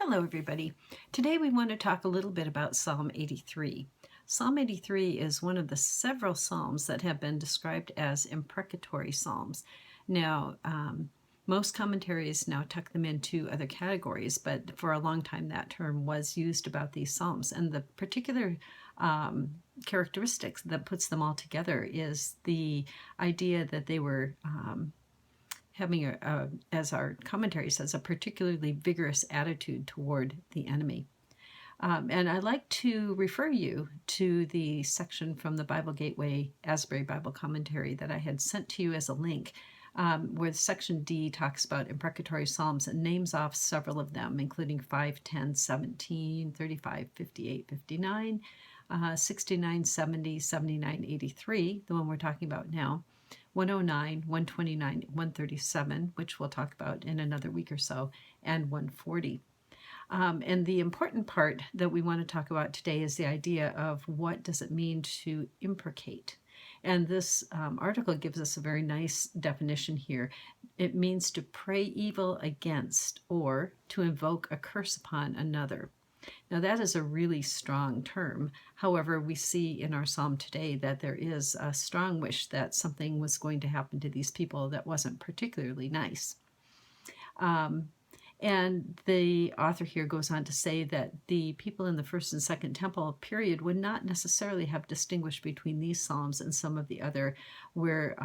Hello, everybody. Today we want to talk a little bit about Psalm 83. Psalm 83 is one of the several psalms that have been described as imprecatory psalms. Now, most commentaries now tuck them into other categories, but for a long time that term was used about these psalms. And the particular characteristics that puts them all together is the idea that they were having, as our commentary says, a particularly vigorous attitude toward the enemy. And I'd like to refer you to the section from the Bible Gateway Asbury Bible Commentary that I had sent to you as a link, where section D talks about imprecatory psalms and names off several of them, including 5, 10, 17, 35, 58, 59, 69, 70, 79, 83, the one we're talking about now, 109, 129, 137, which we'll talk about in another week or so, and 140. And the important part that we want to talk about today is the idea of what does it mean to imprecate. And this article gives us a very nice definition here. It means to pray evil against or to invoke a curse upon another. Now that is a really strong term. However, we see in our psalm today that there is a strong wish that something was going to happen to these people that wasn't particularly nice. And the author here goes on to say that the people in the first and second temple period would not necessarily have distinguished between these psalms and some of the other where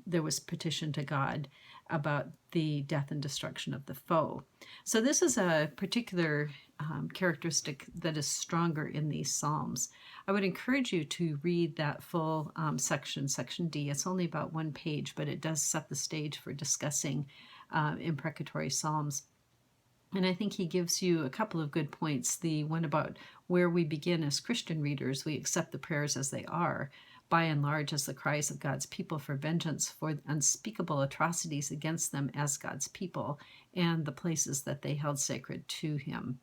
there was petition to God about the death and destruction of the foe. So this is a particular characteristic that is stronger in these psalms. I would encourage you to read that full section D. It's only about one page, but it does set the stage for discussing imprecatory psalms. And I think he gives you a couple of good points. The one about where we begin as Christian readers, we accept the prayers as they are, by and large as the cries of God's people for vengeance for unspeakable atrocities against them as God's people, and the places that they held sacred to him,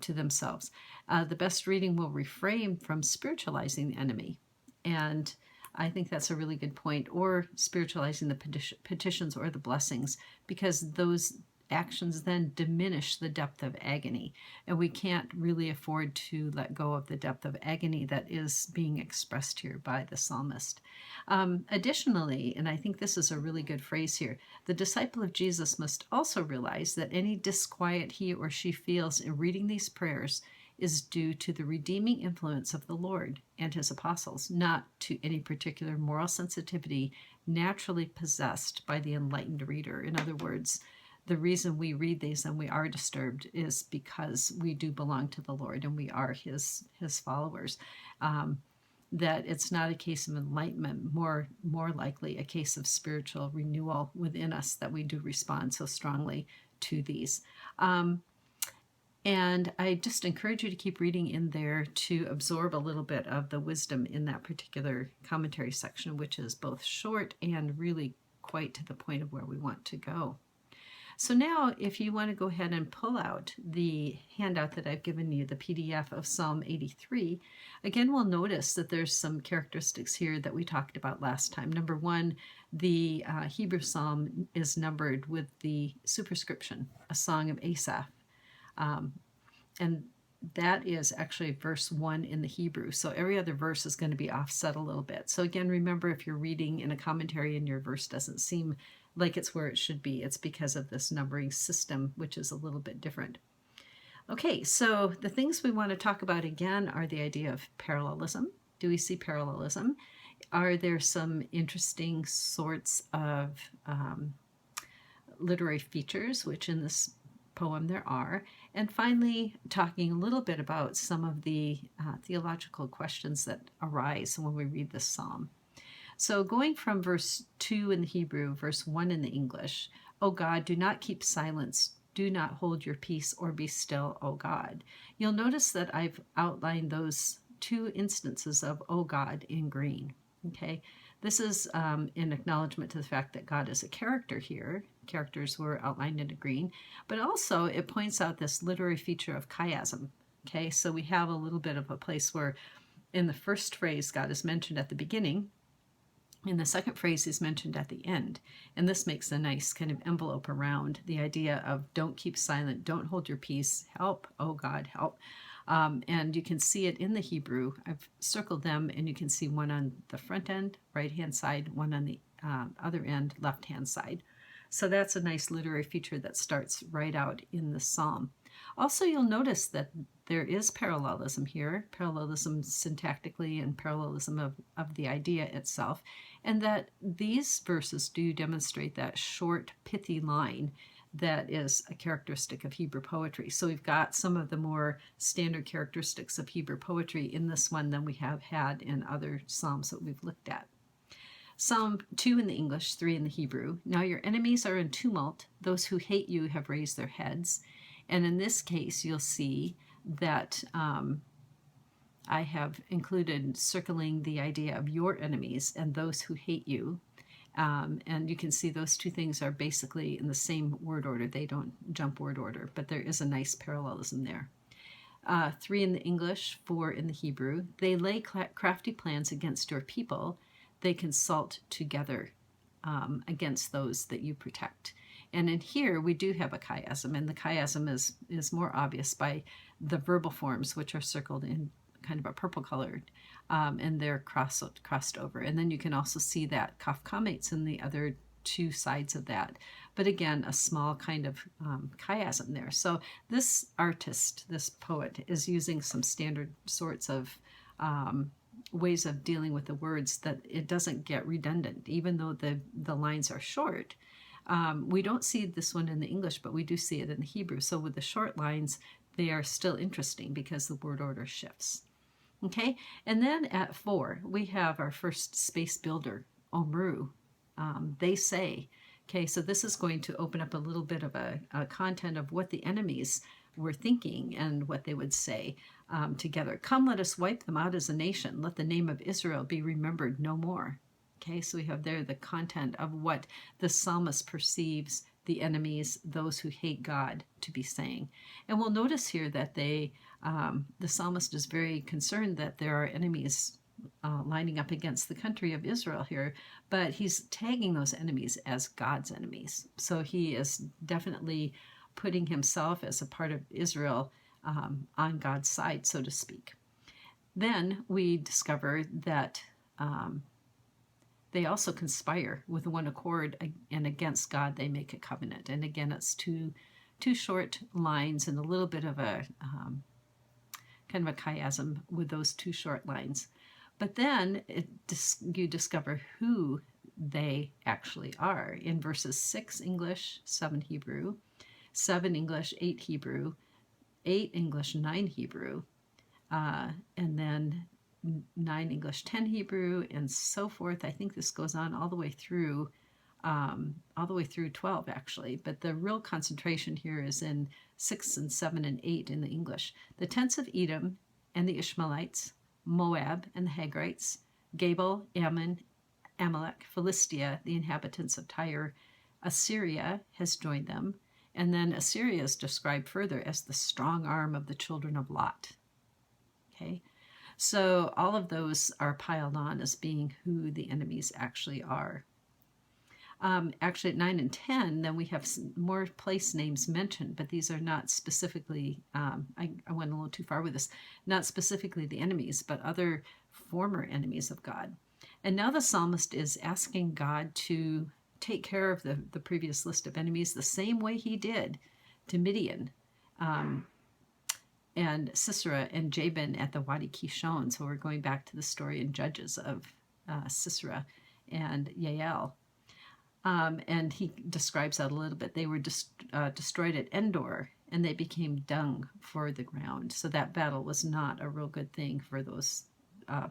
to themselves. The best reading will refrain from spiritualizing the enemy. And I think that's a really good point, or spiritualizing the petitions or the blessings, because those actions then diminish the depth of agony, and we can't really afford to let go of the depth of agony that is being expressed here by the psalmist. Additionally, and I think this is a really good phrase here, the disciple of Jesus must also realize that any disquiet he or she feels in reading these prayers is due to the redeeming influence of the Lord and his apostles, not to any particular moral sensitivity naturally possessed by the enlightened reader. In other words, the reason we read these and we are disturbed is because we do belong to the Lord and we are his followers. That it's not a case of enlightenment, more likely a case of spiritual renewal within us, that we do respond so strongly to these. And I just encourage you to keep reading in there to absorb a little bit of the wisdom in that particular commentary section, which is both short and really quite to the point of where we want to go. So now if you want to go ahead and pull out the handout that I've given you, the PDF of Psalm 83, again, we'll notice that there's some characteristics here that we talked about last time. Number one, the Hebrew psalm is numbered with the superscription, a song of Asaph. And that is actually verse 1 in the Hebrew. So every other verse is going to be offset a little bit. So again, remember, if you're reading in a commentary and your verse doesn't seem like it's where it should be, it's because of this numbering system, which is a little bit different. Okay, so the things we want to talk about again are the idea of parallelism. Do we see parallelism? Are there some interesting sorts of literary features, which in this poem there are? And finally, talking a little bit about some of the theological questions that arise when we read this psalm. So going from verse 2 in the Hebrew, verse 1 in the English, O God, do not keep silence, do not hold your peace or be still, O God. You'll notice that I've outlined those two instances of O God in green. Okay, this is in acknowledgement to the fact that God is a character here. Characters were outlined in green, but also it points out this literary feature of chiasm. Okay, so we have a little bit of a place where in the first phrase God is mentioned at the beginning, And the second phrase is mentioned at the end. And this makes a nice kind of envelope around the idea of don't keep silent, don't hold your peace, help, oh God, help. And you can see it in the Hebrew. I've circled them, and you can see one on the front end, right-hand side, one on the other end, left-hand side. So that's a nice literary feature that starts right out in the psalm. Also, you'll notice that there is parallelism here, parallelism syntactically and parallelism of the idea itself, and that these verses do demonstrate that short, pithy line that is a characteristic of Hebrew poetry. So we've got some of the more standard characteristics of Hebrew poetry in this one than we have had in other psalms that we've looked at. Psalm 2 in the English, 3 in the Hebrew. Now your enemies are in tumult. Those who hate you have raised their heads. And in this case, you'll see that I have included circling the idea of your enemies and those who hate you. And you can see those two things are basically in the same word order. They don't jump word order, but there is a nice parallelism there. 3 in the English, 4 in the Hebrew. They lay crafty plans against your people. They consult together against those that you protect. And in here, we do have a chiasm, and the chiasm is more obvious by the verbal forms, which are circled in kind of a purple colored, and they're crossed over. And then you can also see that kaf kamates in the other two sides of that. But again, a small kind of chiasm there. So this artist, this poet, is using some standard sorts of ways of dealing with the words that it doesn't get redundant, even though the lines are short. We don't see this one in the English, but we do see it in the Hebrew. So with the short lines, they are still interesting because the word order shifts. Okay, and then at 4, we have our first space builder, Omru. They say. Okay, so this is going to open up a little bit of a content of what the enemies were thinking and what they would say together. Come, let us wipe them out as a nation. Let the name of Israel be remembered no more. Okay, so we have there the content of what the psalmist perceives the enemies, those who hate God, to be saying. And we'll notice here that the psalmist is very concerned that there are enemies lining up against the country of Israel here, but he's tagging those enemies as God's enemies. So he is definitely putting himself as a part of Israel on God's side, so to speak. Then we discover that they also conspire with one accord, and against God they make a covenant. And again, it's two short lines and a little bit of a kind of a chiasm with those two short lines. But then you discover who they actually are in verses 6 English, 7 Hebrew, 7 English, 8 Hebrew, 8 English, 9 Hebrew, and then 9 English, 10 Hebrew, and so forth. I think this goes on all the way through 12 actually, but the real concentration here is in 6 and 7 and 8 in the English. The tents of Edom and the Ishmaelites, Moab and the Hagrites, Gabal, Ammon, Amalek, Philistia, the inhabitants of Tyre, Assyria has joined them, and then Assyria is described further as the strong arm of the children of Lot. Okay, so all of those are piled on as being who the enemies actually are. Actually, at 9 and 10, then we have some more place names mentioned, but these are not specifically, I went a little too far with this, not specifically the enemies, but other former enemies of God. And now the psalmist is asking God to take care of the previous list of enemies the same way he did to Midian and Sisera and Jabin at the Wadi Kishon. So we're going back to the story in Judges of Sisera and Yael. And he describes that a little bit. They were destroyed at Endor, and they became dung for the ground. So that battle was not a real good thing for those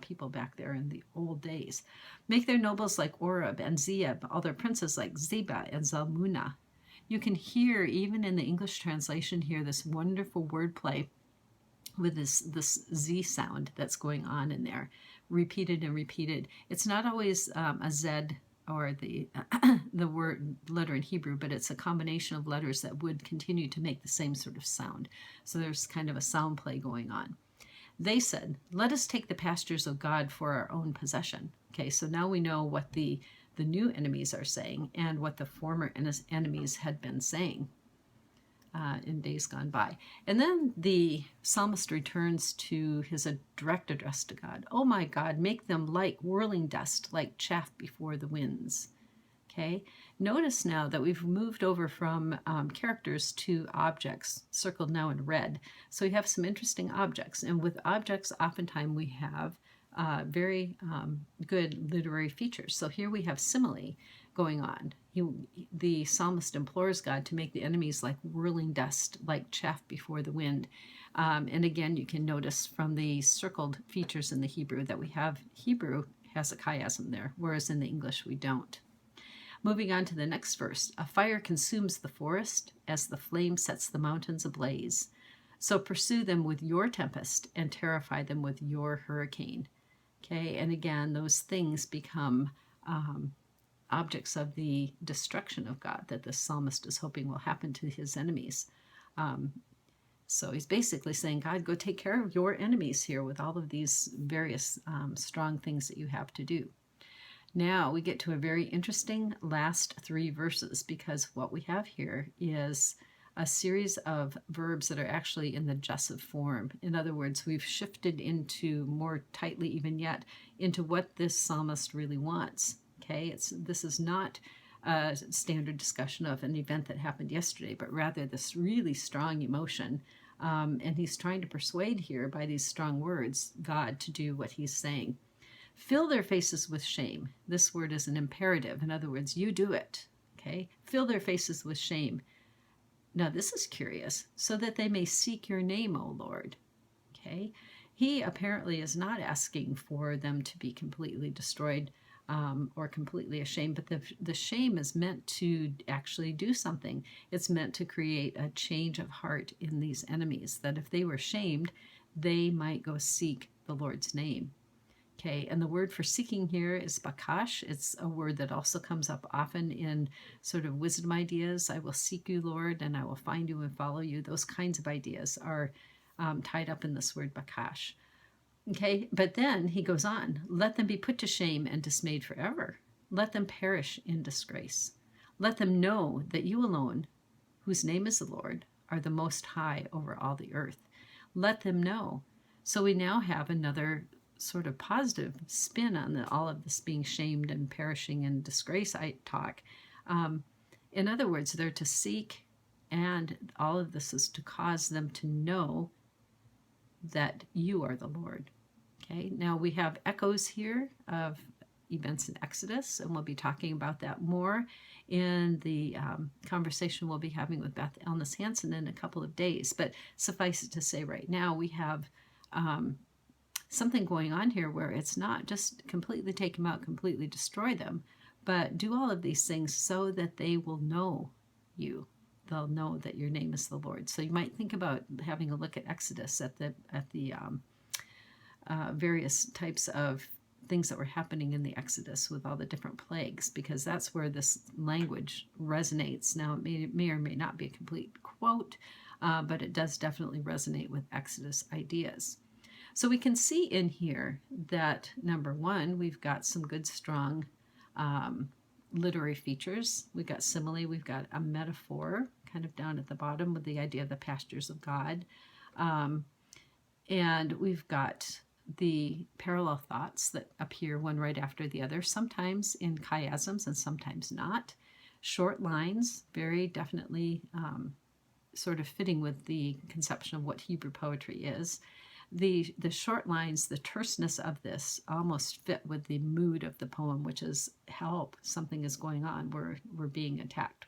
people back there in the old days. Make their nobles like Oreb and Zeeb, all their princes like Zeba and Zalmunna. You can hear, even in the English translation here, this wonderful wordplay with this Z sound that's going on in there, repeated and repeated. It's not always a Z or the word letter in Hebrew, but it's a combination of letters that would continue to make the same sort of sound. So there's kind of a sound play going on. They said, "Let us take the pastures of God for our own possession." Okay, so now we know what the new enemies are saying and what the former enemies had been saying in days gone by. And then the psalmist returns to his direct address to God. "Oh my God, make them like whirling dust, like chaff before the winds." Okay, notice now that we've moved over from characters to objects, circled now in red. So we have some interesting objects. And with objects, oftentimes we have very good literary features. So here we have simile going on. The psalmist implores God to make the enemies like whirling dust, like chaff before the wind. And again, you can notice from the circled features in the Hebrew that we have Hebrew has a chiasm there, whereas in the English we don't. Moving on to the next verse, "A fire consumes the forest as the flame sets the mountains ablaze. So pursue them with your tempest and terrify them with your hurricane." Okay, and again, those things become objects of the destruction of God that the psalmist is hoping will happen to his enemies. So he's basically saying, God, go take care of your enemies here with all of these various strong things that you have to do. Now we get to a very interesting last 3 verses, because what we have here is a series of verbs that are actually in the jussive form. In other words, we've shifted into more tightly even yet into what this psalmist really wants. Okay, this is not a standard discussion of an event that happened yesterday, but rather this really strong emotion. And he's trying to persuade here by these strong words God to do what he's saying. Fill their faces with shame. This word is an imperative. In other words, you do it. Okay? Fill their faces with shame. Now, this is curious. So that they may seek your name, O Lord. Okay? He apparently is not asking for them to be completely destroyed or completely ashamed, but the shame is meant to actually do something. It's meant to create a change of heart in these enemies, that if they were shamed, they might go seek the Lord's name. Okay, and the word for seeking here is bakash. It's a word that also comes up often in sort of wisdom ideas. I will seek you, Lord, and I will find you and follow you. Those kinds of ideas are tied up in this word bakash. Okay, but then he goes on, let them be put to shame and dismayed forever. Let them perish in disgrace. Let them know that you alone, whose name is the Lord, are the most high over all the earth. Let them know. So we now have another sort of positive spin on all of this being shamed and perishing in disgrace talk. In other words, they're to seek, and all of this is to cause them to know that you are the Lord. Okay, now we have echoes here of events in Exodus, and we'll be talking about that more in the conversation we'll be having with Beth Elnis Hansen in a couple of days. But suffice it to say right now, we have something going on here where it's not just completely take them out, completely destroy them, but do all of these things so that they will know you. They'll know that your name is the Lord. So you might think about having a look at Exodus, at the various types of things that were happening in the Exodus with all the different plagues, because that's where this language resonates. Now, it may or may not be a complete quote, but it does definitely resonate with Exodus ideas. So we can see in here that, number one, we've got some good, strong literary features. We've got simile, we've got a metaphor kind of down at the bottom with the idea of the pastures of God. And we've got the parallel thoughts that appear one right after the other, sometimes in chiasms and sometimes not. Short lines, very definitely sort of fitting with the conception of what Hebrew poetry is. The short lines, the terseness of this almost fit with the mood of the poem, which is help, something is going on, we're being attacked,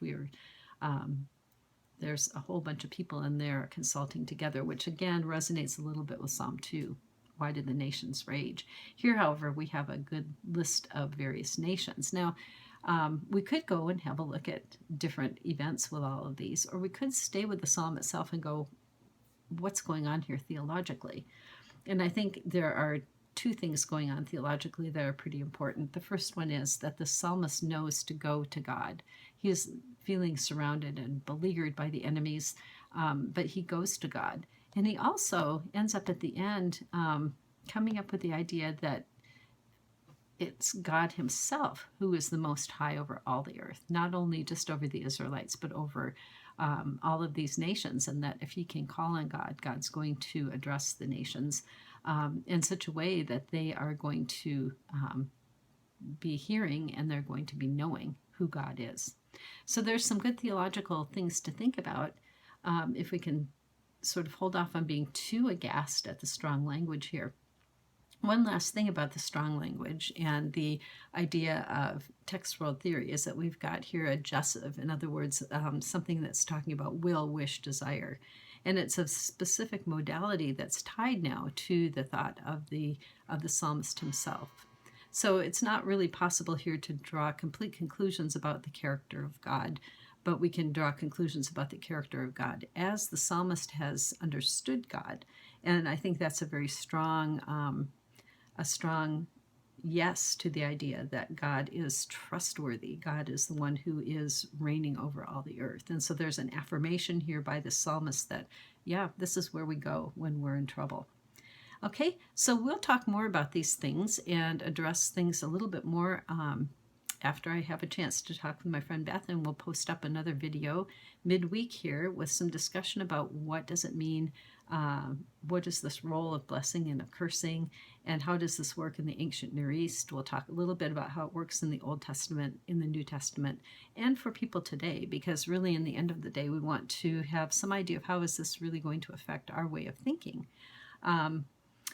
there's a whole bunch of people in there consulting together, which again resonates a little bit with Psalm 2. Why did the nations rage? Here, however, we have a good list of various nations. Now, we could go and have a look at different events with all of these, or we could stay with the psalm itself and go, what's going on here theologically? And I think there are 2 things going on theologically that are pretty important. The first one is that the psalmist knows to go to God. He is feeling surrounded and beleaguered by the enemies, but he goes to God. And he also ends up at the end coming up with the idea that it's God himself who is the most high over all the earth, not only just over the Israelites, but over all of these nations. And that if he can call on God, God's going to address the nations in such a way that they are going to be hearing and they're going to be knowing who God is. So there's some good theological things to think about if we can sort of hold off on being too aghast at the strong language here. One last thing about the strong language and the idea of text world theory is that we've got here a gessive, in other words, something that's talking about will, wish, desire. And it's a specific modality that's tied now to the thought of the psalmist himself. So it's not really possible here to draw complete conclusions about the character of God, but we can draw conclusions about the character of God as the psalmist has understood God. And I think that's a very strong yes to the idea that God is trustworthy. God is the one who is reigning over all the earth. And so there's an affirmation here by the psalmist that, yeah, this is where we go when we're in trouble. Okay, so we'll talk more about these things and address things a little bit more after I have a chance to talk with my friend Beth, and we'll post up another video midweek here with some discussion about what does it mean, what is this role of blessing and of cursing, and how does this work in the ancient Near East. We'll talk a little bit about how it works in the Old Testament, in the New Testament, and for people today, because really in the end of the day, we want to have some idea of how is this really going to affect our way of thinking.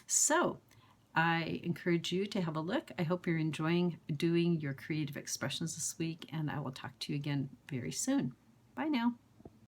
So I encourage you to have a look. I hope you're enjoying doing your creative expressions this week, and I will talk to you again very soon. Bye now.